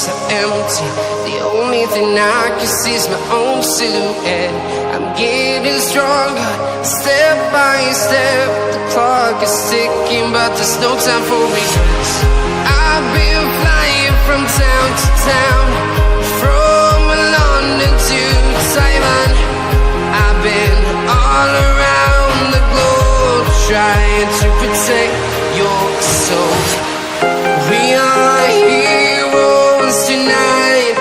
are empty. The only thing I can see is my own silhouette. I'm getting stronger, step by step. The clock is ticking, but there's no time for regrets. I've been flying from town to town, from London to Taiwan. I've been all around the globe, trying to protect your soul. We are heroes tonight.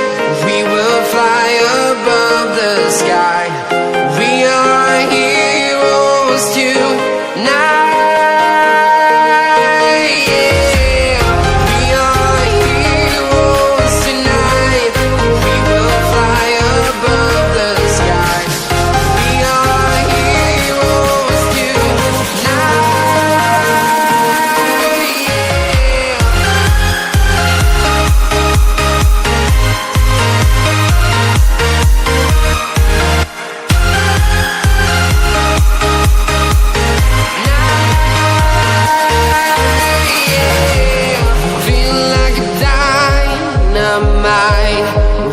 We will fly above the sky. We are heroes tonight. Yeah. We are heroes tonight. We will fly above the sky. We are heroes tonight.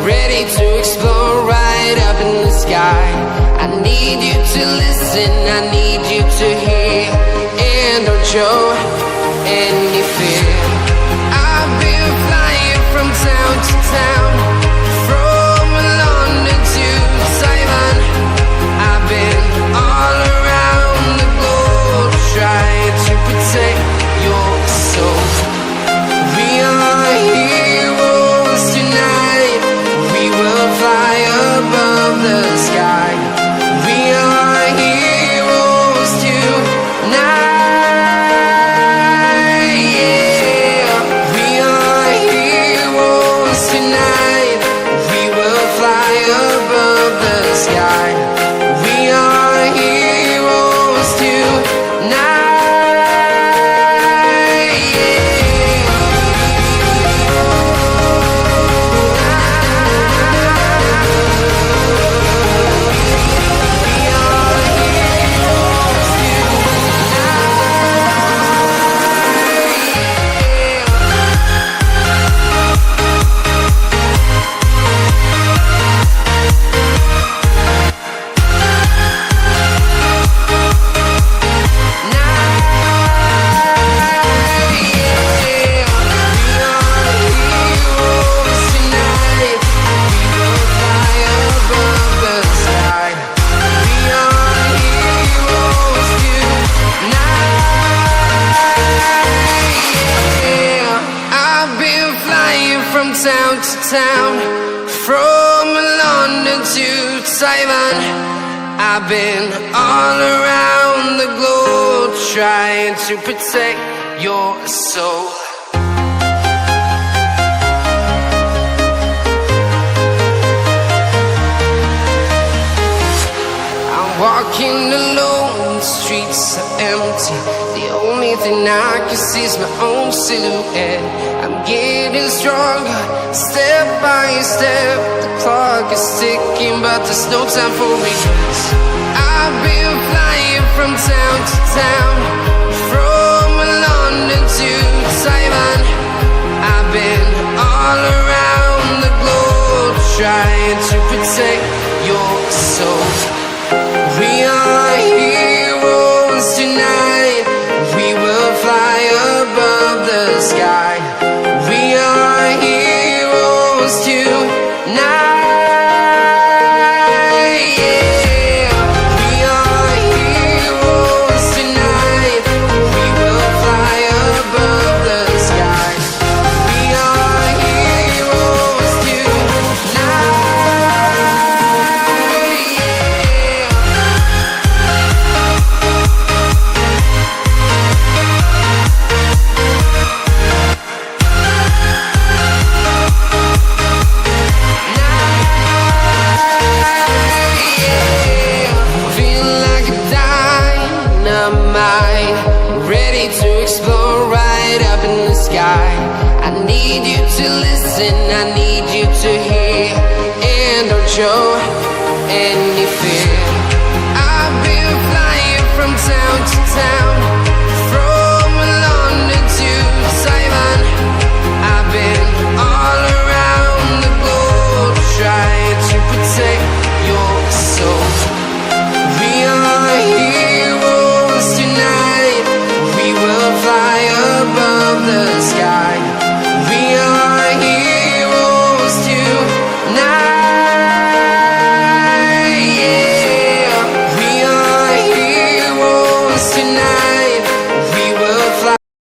Ready to explore right up in the sky. I need you to listen, I need you to hear, and don't show any fear. I've been flying from town to town, from London to Taiwan. I've been all around the globe, trying to protect your soul. We are heroes tonight. We will fly above the sky. We are heroes tonight. Yeah. We are heroes tonight. We will fly above the sky. We are heroes tonight. Town to town, from London to Taiwan. I've been all around the globe, trying to protect your soul. I'm walking alone, the streets are empty. The only thing I can see is my own silhouette. I'm getting stronger, step by step. The clock is ticking, but there's no time for regrets. I've been flying from town to town, from London to Taiwan. I've been all around the globe, trying to protect your soul. We are heroes tonight. We will fly above the sky. We are heroes tonight. Yeah. We are heroes tonight. We will fly above the sky. We are heroes tonight. Yeah. Ready to explore right up in the sky. I need you to listen, I need you to hear, and don't show